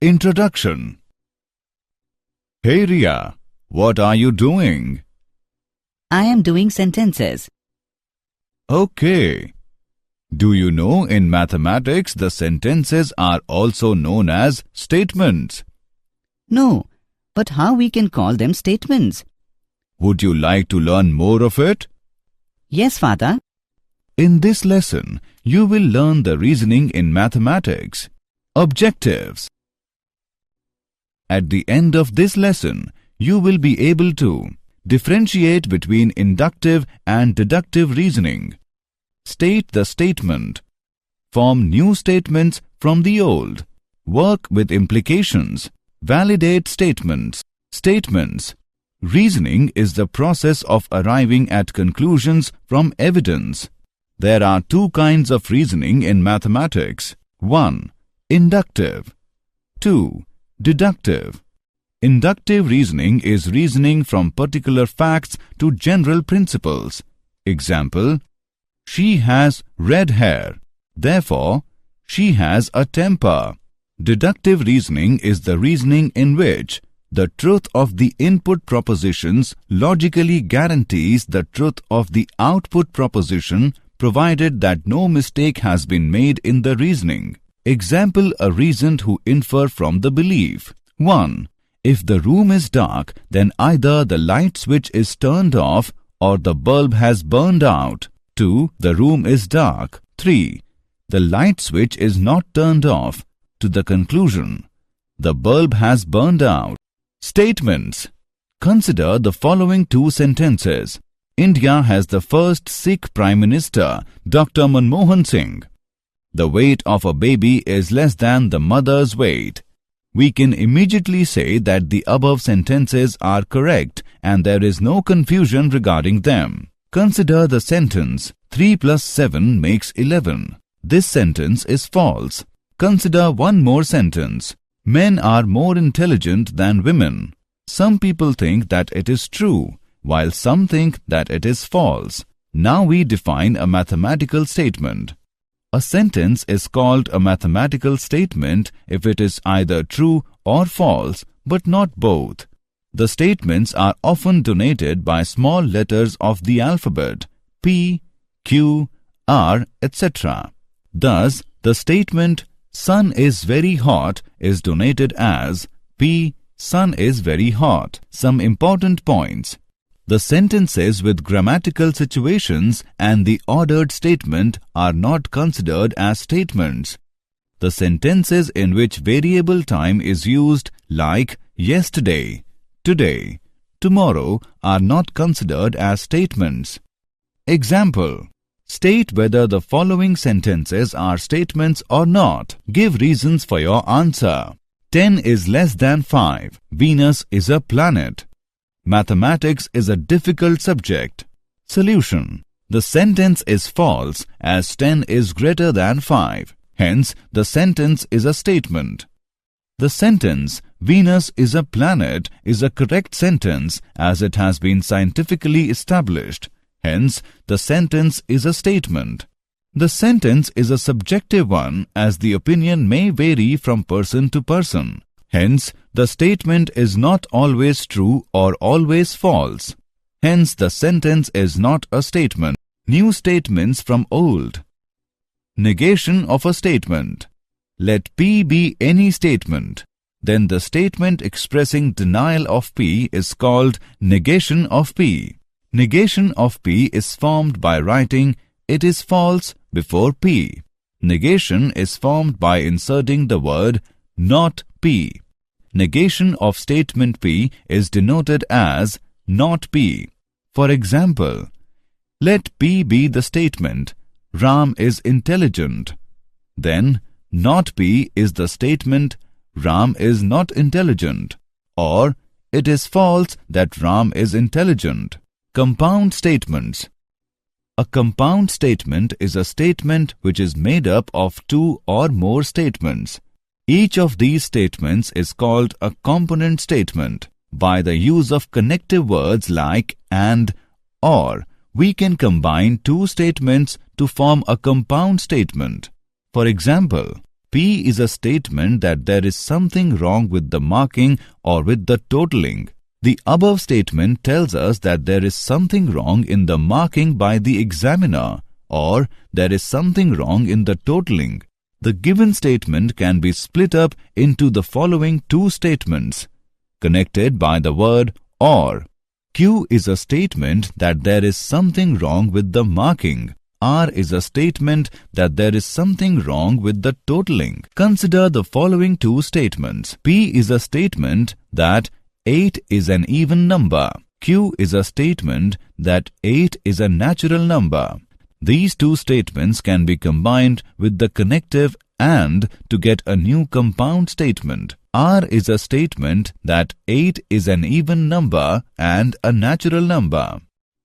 Introduction. Hey Ria, what are you doing? I am doing sentences. Okay. Do you know in mathematics the sentences are also known as statements? No, but how we can call them statements? Would you like to learn more of it? Yes, Father. In this lesson, you will learn the reasoning in mathematics, objectives. At the end of this lesson, you will be able to differentiate between inductive and deductive reasoning, state the statement, form new statements from the old, work with implications, validate statements. Statements. Reasoning is the process of arriving at conclusions from evidence. There are two kinds of reasoning in mathematics. 1. Inductive. 2. Deductive. Inductive reasoning is reasoning from particular facts to general principles. Example: she has red hair, therefore, she has a temper. Deductive reasoning is the reasoning in which the truth of the input propositions logically guarantees the truth of the output proposition, provided that no mistake has been made in the reasoning. Example: a reasoned who infer from the belief. 1. If the room is dark, then either the light switch is turned off or the bulb has burned out. 2. The room is dark. 3. The light switch is not turned off. To the conclusion, the bulb has burned out. Statements. Consider the following two sentences. India has the first Sikh Prime Minister, Dr. Manmohan Singh. The weight of a baby is less than the mother's weight. We can immediately say that the above sentences are correct and there is no confusion regarding them. Consider the sentence, 3 plus 7 makes 11. This sentence is false. Consider one more sentence. Men are more intelligent than women. Some people think that it is true, while some think that it is false. Now we define a mathematical statement. A sentence is called a mathematical statement if it is either true or false, but not both. The statements are often denoted by small letters of the alphabet, P, Q, R, etc. Thus, the statement "Sun is very hot" is denoted as P, Sun is very hot. Some important points. The sentences with grammatical situations and the ordered statement are not considered as statements. The sentences in which variable time is used, like yesterday, today, tomorrow, are not considered as statements. Example: state whether the following sentences are statements or not. Give reasons for your answer. 10 is less than 5. Venus is a planet. Mathematics is a difficult subject. Solution: the sentence is false as 10 is greater than 5. Hence, the sentence is a statement. The sentence "Venus is a planet" is a correct sentence as it has been scientifically established. Hence, the sentence is a statement. The sentence is a subjective one as the opinion may vary from person to person. Hence, the statement is not always true or always false. Hence, the sentence is not a statement. New statements from old. Negation of a statement. Let P be any statement. Then the statement expressing denial of P is called negation of P. Negation of P is formed by writing "it is false" before P. Negation is formed by inserting the word "not P." Negation of statement P is denoted as "not P." For example, let P be the statement "Ram is intelligent." Then, not P is the statement "Ram is not intelligent," or "it is false that Ram is intelligent." Compound statements. A compound statement is a statement which is made up of two or more statements. Each of these statements is called a component statement. By the use of connective words like and, or, we can combine two statements to form a compound statement. For example, P is a statement that there is something wrong with the marking or with the totaling. The above statement tells us that there is something wrong in the marking by the examiner, or there is something wrong in the totaling. The given statement can be split up into the following two statements, connected by the word or. Q is a statement that there is something wrong with the marking. R is a statement that there is something wrong with the totaling. Consider the following two statements. P is a statement that 8 is an even number. Q is a statement that 8 is a natural number. These two statements can be combined with the connective AND to get a new compound statement. R is a statement that 8 is an even number and a natural number.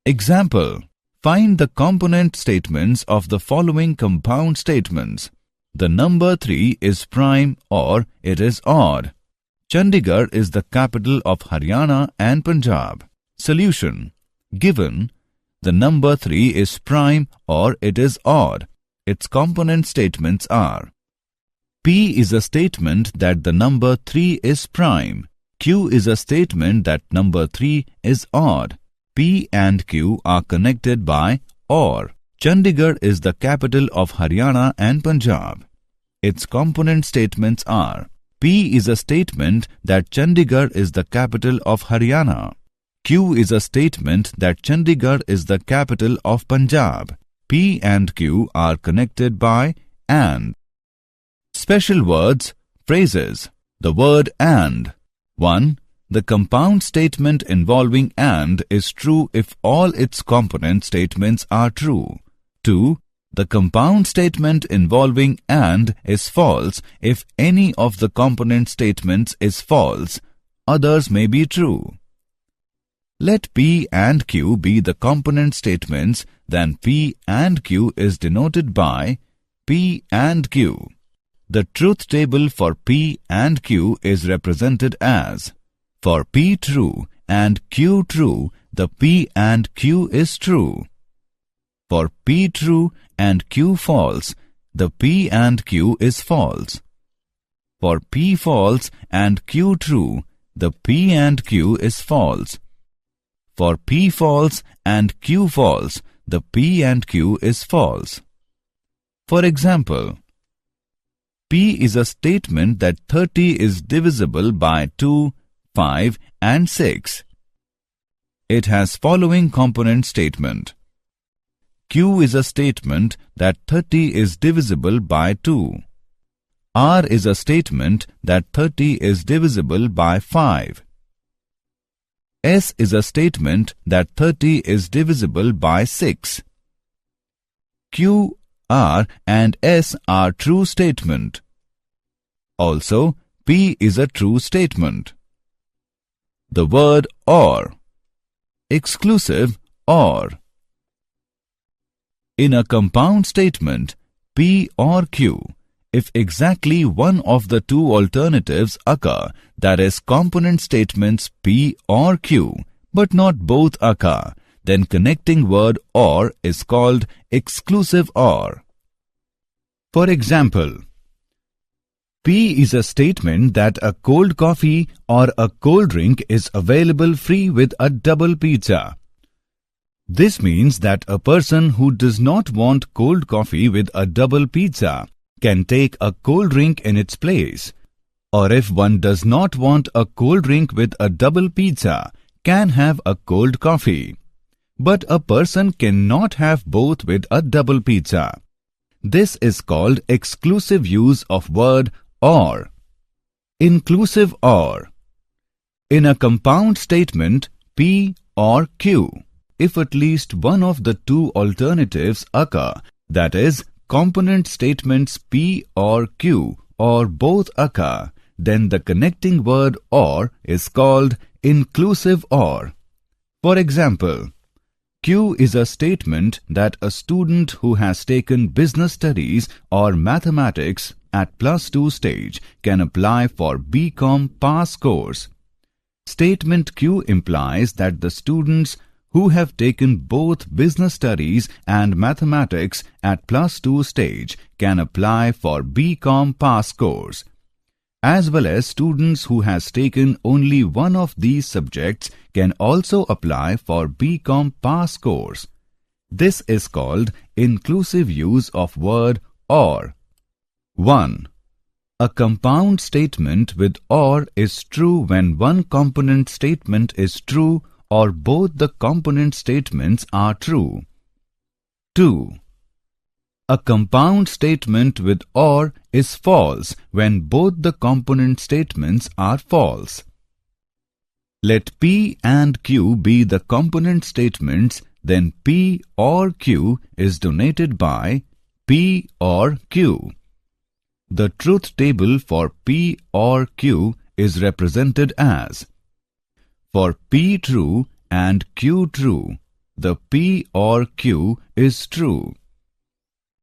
Example: find the component statements of the following compound statements. The number 3 is prime or it is odd. Chandigarh is the capital of Haryana and Punjab. Solution: given the number 3 is prime or it is odd, its component statements are: P is a statement that the number 3 is prime. Q is a statement that number 3 is odd. P and Q are connected by or. Chandigarh is the capital of Haryana and Punjab. Its component statements are: P is a statement that Chandigarh is the capital of Haryana. Q is a statement that Chandigarh is the capital of Punjab. P and Q are connected by and. Special words, phrases. The word and. 1. The compound statement involving and is true if all its component statements are true. 2. The compound statement involving and is false if any of the component statements is false. Others may be true. Let P and Q be the component statements, then P and Q is denoted by P and Q. The truth table for P and Q is represented as: for P true and Q true, the P and Q is true. For P true and Q false, the P and Q is false. For P false and Q true, the P and Q is false. For P false and Q false, the P and Q is false. For example, P is a statement that 30 is divisible by 2, 5 and 6. It has following component statement. Q is a statement that 30 is divisible by 2. R is a statement that 30 is divisible by 5. S is a statement that 30 is divisible by 6. Q, R and S are true statement. Also, P is a true statement. The word or. Exclusive or. In a compound statement, P or Q, if exactly one of the two alternatives occur, that is component statements P or Q, but not both occur, then connecting word or is called exclusive or. For example, P is a statement that a cold coffee or a cold drink is available free with a double pizza. This means that a person who does not want cold coffee with a double pizza can take a cold drink in its place, or if one does not want a cold drink with a double pizza, can have a cold coffee. But a person cannot have both with a double pizza. This is called exclusive use of word or. Inclusive or. In a compound statement P or Q, if at least one of the two alternatives occur, that is, component statements P or Q or both occur, then the connecting word or is called inclusive or. For example, Q is a statement that a student who has taken business studies or mathematics at +2 stage can apply for BCom pass course. Statement Q implies that the students who have taken both business studies and mathematics at +2 stage can apply for BCom Pass course, as well as students who has taken only one of these subjects can also apply for BCom Pass course. This is called inclusive use of word or. 1. A compound statement with or is true when one component statement is true or both the component statements are true. 2. A compound statement with or is false when both the component statements are false. Let P and Q be the component statements, then P or Q is denoted by P or Q. The truth table for P or Q is represented as: for P true and Q true, the P or Q is true.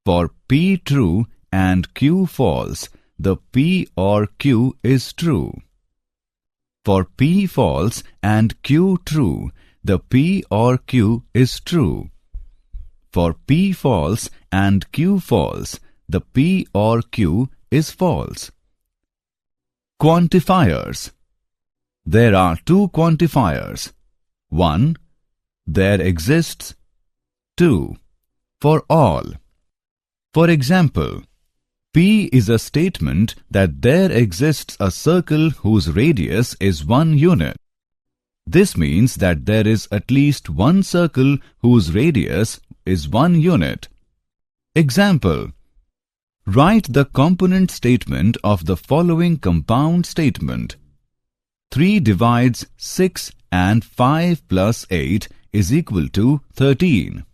For P true and Q false, the P or Q is true. For P false and Q true, the P or Q is true. For P false and Q false, the P or Q is false. Quantifiers. There are two quantifiers. 1. There exists. 2. For all. For example, P is a statement that there exists a circle whose radius is 1 unit. This means that there is at least one circle whose radius is 1 unit. Example: write the component statement of the following compound statement. 3 divides 6 and 5 plus 8 is equal to 13.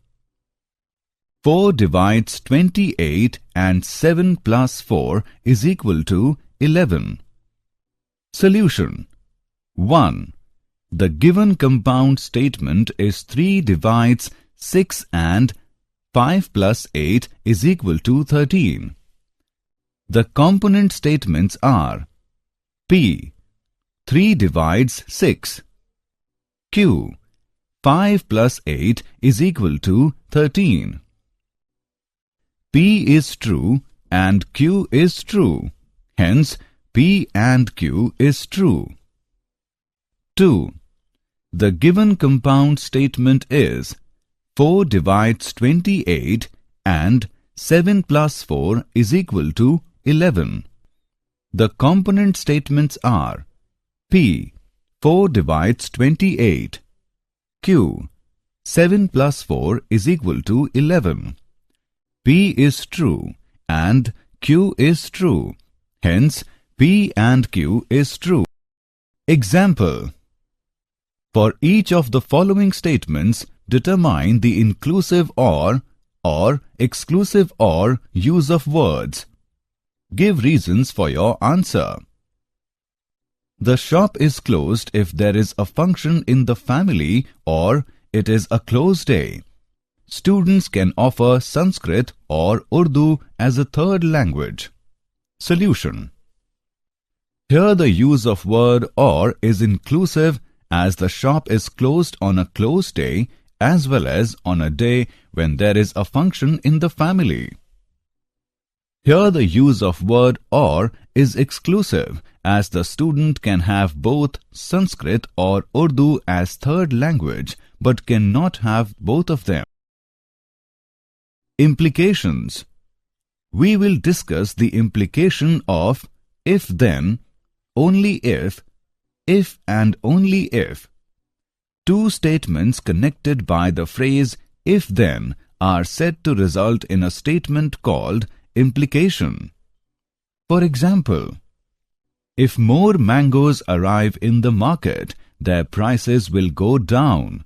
4 divides 28 and 7 plus 4 is equal to 11. Solution: 1. The given compound statement is 3 divides 6 and 5 plus 8 is equal to 13. The component statements are P. 3 divides 6. Q. 5 plus 8 is equal to 13. P is true and Q is true. Hence, P and Q is true. 2. The given compound statement is 4 divides 28 and 7 plus 4 is equal to 11. The component statements are P. 4 divides 28. Q. 7 plus 4 is equal to 11. P is true and Q is true. Hence, P and Q is true. Example: for each of the following statements, determine the inclusive or exclusive or use of words. Give reasons for your answer. The shop is closed if there is a function in the family or it is a closed day. Students can offer Sanskrit or Urdu as a third language. Solution: here the use of word or is inclusive as the shop is closed on a closed day as well as on a day when there is a function in the family. Here the use of word or is exclusive as the student can have both Sanskrit or Urdu as third language but cannot have both of them. Implications. We will discuss the implication of if-then, only if and only if. Two statements connected by the phrase if-then are said to result in a statement called implication. For example, if more mangoes arrive in the market, their prices will go down.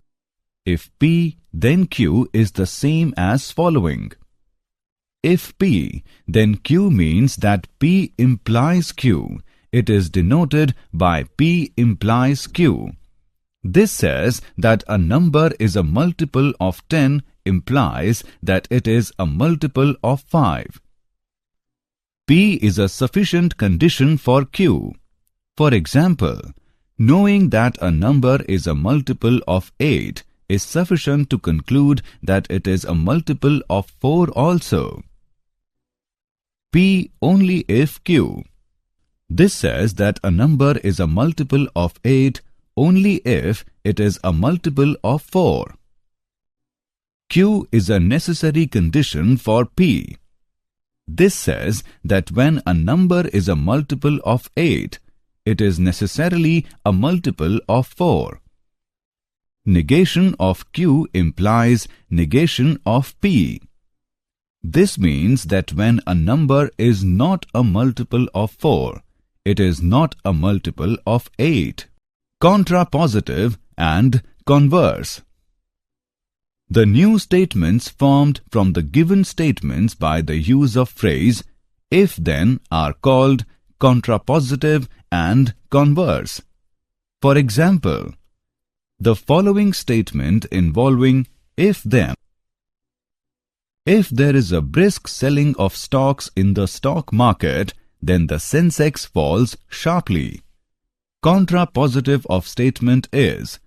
If P, then Q is the same as following. If P, then Q means that P implies Q. It is denoted by P implies Q. This says that a number is a multiple of 10 implies that it is a multiple of 5. P is a sufficient condition for Q. For example, knowing that a number is a multiple of 8 is sufficient to conclude that it is a multiple of 4 also. P only if Q. This says that a number is a multiple of 8 only if it is a multiple of 4. Q is a necessary condition for P. This says that when a number is a multiple of 8, it is necessarily a multiple of 4. Negation of Q implies negation of P. This means that when a number is not a multiple of 4, it is not a multiple of 8. Contrapositive and converse. The new statements formed from the given statements by the use of phrase if-then are called contrapositive and converse. For example, the following statement involving if-then. If there is a brisk selling of stocks in the stock market, then the Sensex falls sharply. Contrapositive of statement is,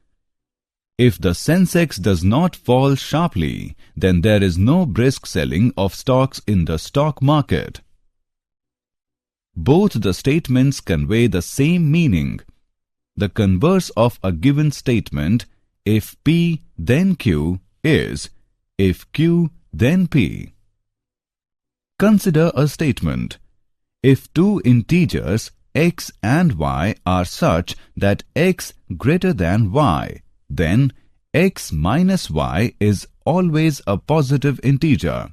if the Sensex does not fall sharply, then there is no brisk selling of stocks in the stock market. Both the statements convey the same meaning. The converse of a given statement, if P then Q, is if Q then P. Consider a statement. If two integers x and y are such that x greater than y, then x minus y is always a positive integer.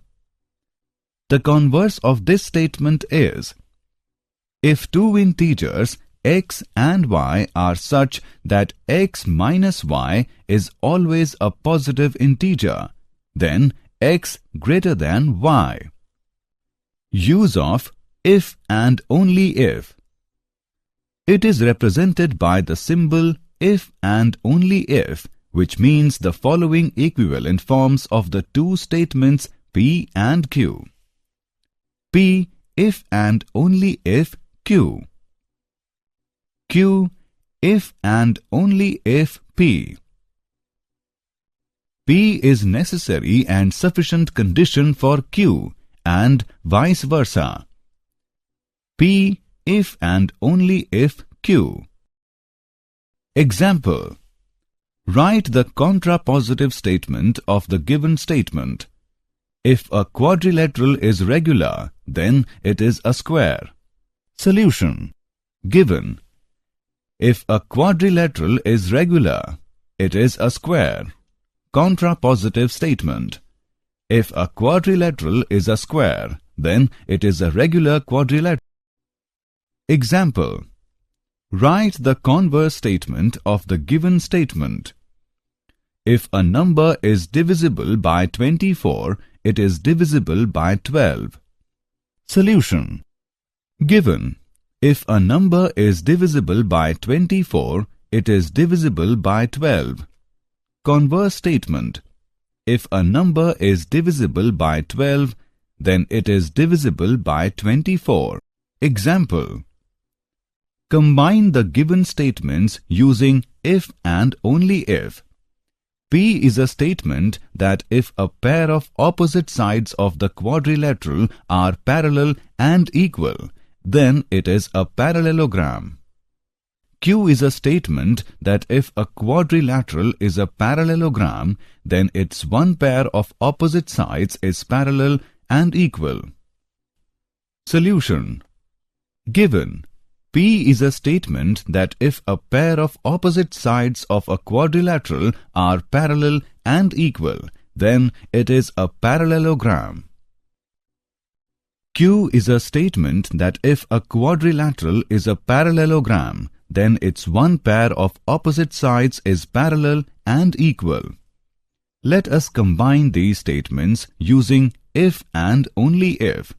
The converse of this statement is, if two integers x and y are such that x minus y is always a positive integer, then x greater than y. Use of if and only if. It is represented by the symbol if and only if, which means the following equivalent forms of the two statements P and Q. P if and only if Q. Q if and only if P. P is necessary and sufficient condition for Q and vice versa. P if and only if Q. Example. Write the contrapositive statement of the given statement. If a quadrilateral is regular, then it is a square. Solution. Given. If a quadrilateral is regular, it is a square. Contrapositive statement. If a quadrilateral is a square, then it is a regular quadrilateral. Example. Write the converse statement of the given statement. If a number is divisible by 24, it is divisible by 12. Solution. Given. If a number is divisible by 24, it is divisible by 12. Converse statement. If a number is divisible by 12, then it is divisible by 24. Example. Combine the given statements using if and only if. P is a statement that if a pair of opposite sides of the quadrilateral are parallel and equal, then it is a parallelogram. Q is a statement that if a quadrilateral is a parallelogram, then its one pair of opposite sides is parallel and equal. Solution. Given. P is a statement that if a pair of opposite sides of a quadrilateral are parallel and equal, then it is a parallelogram. Q is a statement that if a quadrilateral is a parallelogram, then its one pair of opposite sides is parallel and equal. Let us combine these statements using if and only if.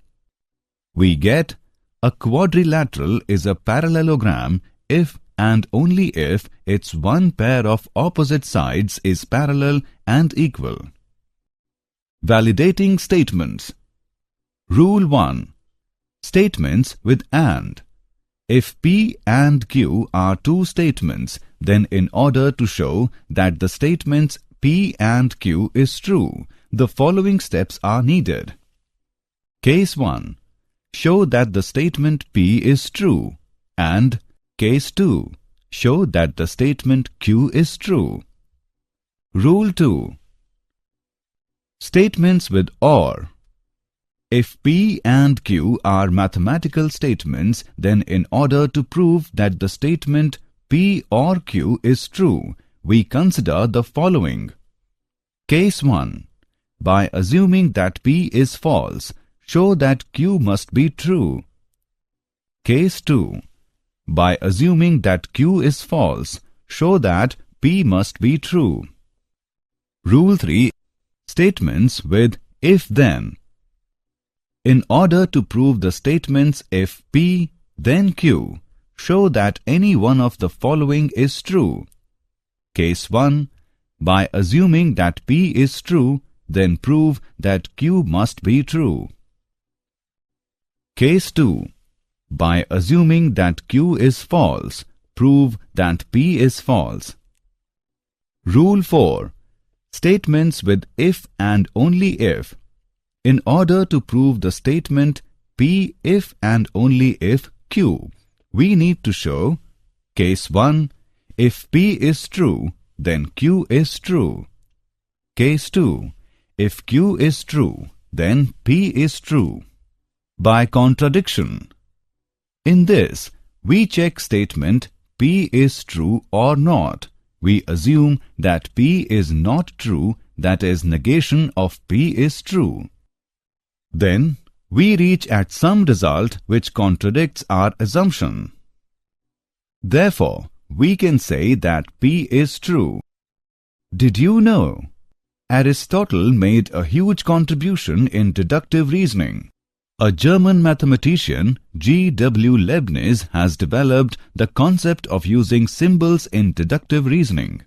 We get a quadrilateral is a parallelogram if and only if its one pair of opposite sides is parallel and equal. Validating statements. Rule 1. Statements with and. If P and Q are two statements, then in order to show that the statements P and Q is true, the following steps are needed. Case 1. Show that the statement P is true, and Case 2. Show that the statement Q is true. Rule 2. Statements with OR. If P and Q are mathematical statements, then in order to prove that the statement P or Q is true, we consider the following. Case 1. By assuming that P is false, show that Q must be true. Case 2. By assuming that Q is false, show that P must be true. Rule 3. Statements with if-then. In order to prove the statements if P, then Q, show that any one of the following is true. Case 1. By assuming that P is true, then prove that Q must be true. Case 2. By assuming that Q is false, prove that P is false. Rule 4. Statements with if and only if. In order to prove the statement P if and only if Q, we need to show Case 1. If P is true, then Q is true. Case 2. If Q is true, then P is true. By contradiction. In this, we check statement P is true or not. We assume that P is not true, that is, negation of P is true. Then, we reach at some result which contradicts our assumption. Therefore, we can say that P is true. Did you know? Aristotle made a huge contribution in deductive reasoning. A German mathematician, G.W. Leibniz, has developed the concept of using symbols in deductive reasoning.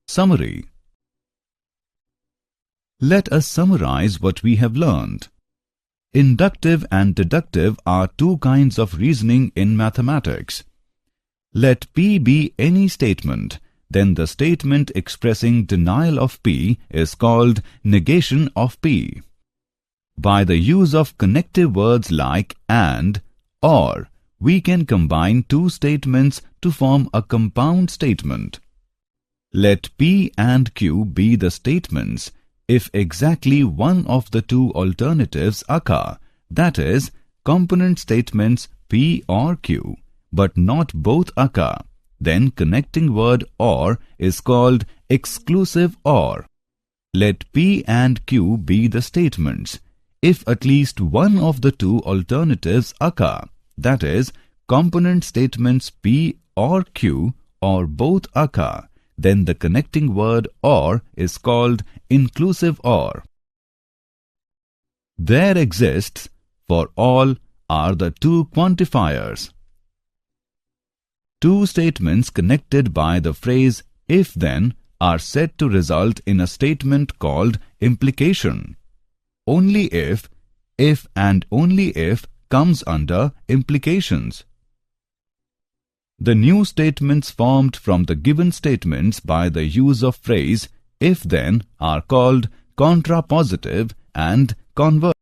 Summary. Let us summarize what we have learned. Inductive and deductive are two kinds of reasoning in mathematics. Let P be any statement, then the statement expressing denial of P is called negation of P. By the use of connective words like and, or, we can combine two statements to form a compound statement. Let P and Q be the statements if exactly one of the two alternatives occur, that is, component statements P or Q, but not both occur, then connecting word or is called exclusive or. Let P and Q be the statements if at least one of the two alternatives occur, that is, component statements P or Q or both occur, then the connecting word or is called inclusive or. There exists, for all, are the two quantifiers. Two statements connected by the phrase if-then are said to result in a statement called implication. Only if and only if comes under implications. The new statements formed from the given statements by the use of phrase if-then are called contrapositive and converse.